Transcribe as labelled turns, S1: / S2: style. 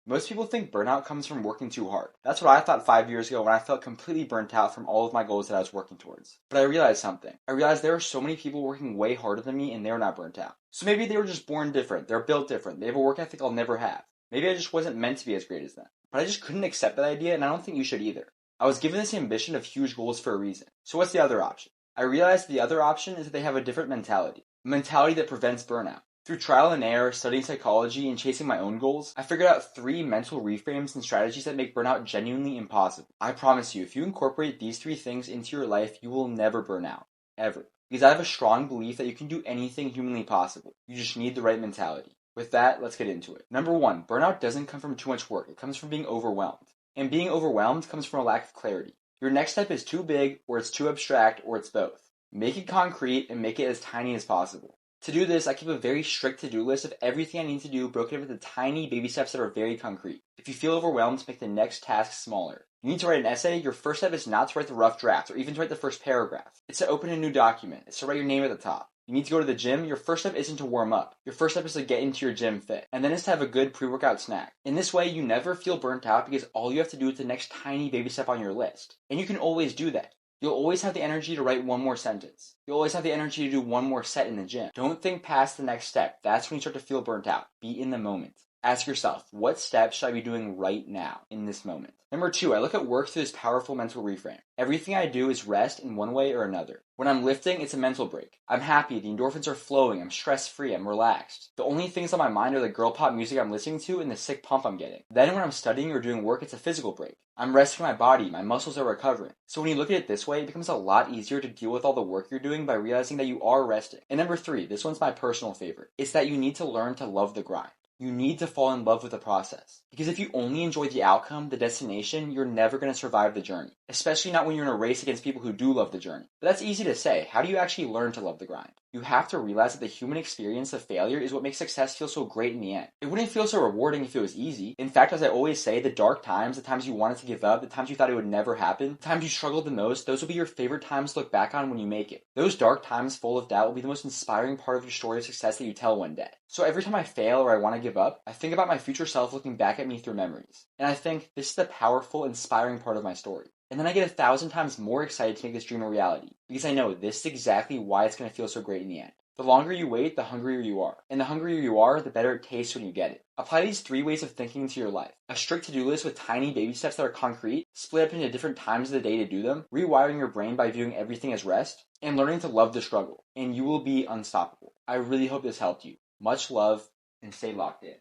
S1: Most people think burnout comes from working too hard. That's what I thought 5 years ago when I felt completely burnt out from all of my goals that I was working towards. But I realized something. I realized there are so many people working way harder than me and they're not burnt out. So maybe they were just born different. They're built different. They have a work ethic I'll never have. Maybe I just wasn't meant to be as great as them. But I just couldn't accept that idea, and I don't think you should either. I was given this ambition of huge goals for a reason. So what's the other option? I realized the other option is that they have a different mentality. A mentality that prevents burnout. Through trial and error, studying psychology, and chasing my own goals, I figured out 3 mental reframes and strategies that make burnout genuinely impossible. I promise you, if you incorporate these 3 things into your life, you will never burn out. Ever. Because I have a strong belief that you can do anything humanly possible. You just need the right mentality. With that, let's get into it. Number 1, burnout doesn't come from too much work. It comes from being overwhelmed. And being overwhelmed comes from a lack of clarity. Your next step is too big, or it's too abstract, or it's both. Make it concrete and make it as tiny as possible. To do this, I keep a very strict to-do list of everything I need to do broken up into tiny baby steps that are very concrete. If you feel overwhelmed, make the next task smaller. You need to write an essay, your first step is not to write the rough draft or even to write the first paragraph. It's to open a new document. It's to write your name at the top. You need to go to the gym, your first step isn't to warm up. Your first step is to get into your gym fit. And then it's to have a good pre-workout snack. In this way, you never feel burnt out because all you have to do is the next tiny baby step on your list. And you can always do that. You'll always have the energy to write one more sentence. You'll always have the energy to do one more set in the gym. Don't think past the next step. That's when you start to feel burnt out. Be in the moment. Ask yourself, what steps should I be doing right now, in this moment? Number 2, I look at work through this powerful mental reframe. Everything I do is rest in one way or another. When I'm lifting, it's a mental break. I'm happy, the endorphins are flowing, I'm stress-free, I'm relaxed. The only things on my mind are the girl pop music I'm listening to and the sick pump I'm getting. Then when I'm studying or doing work, it's a physical break. I'm resting my body, my muscles are recovering. So when you look at it this way, it becomes a lot easier to deal with all the work you're doing by realizing that you are resting. And number 3, this one's my personal favorite. It's that you need to learn to love the grind. You need to fall in love with the process. Because if you only enjoy the outcome, the destination, you're never going to survive the journey. Especially not when you're in a race against people who do love the journey. But that's easy to say. How do you actually learn to love the grind? You have to realize that the human experience of failure is what makes success feel so great in the end. It wouldn't feel so rewarding if it was easy. In fact, as I always say, the dark times, the times you wanted to give up, the times you thought it would never happen, the times you struggled the most, those will be your favorite times to look back on when you make it. Those dark times full of doubt will be the most inspiring part of your story of success that you tell one day. So every time I fail or I want to give up, I think about my future self looking back at me through memories. And I think, this is the powerful, inspiring part of my story. And then I get 1,000 times more excited to make this dream a reality. Because I know this is exactly why it's going to feel so great in the end. The longer you wait, the hungrier you are. And the hungrier you are, the better it tastes when you get it. Apply these 3 ways of thinking to your life. A strict to-do list with tiny baby steps that are concrete, split up into different times of the day to do them, rewiring your brain by viewing everything as rest, and learning to love the struggle. And you will be unstoppable. I really hope this helped you. Much love, and stay locked in.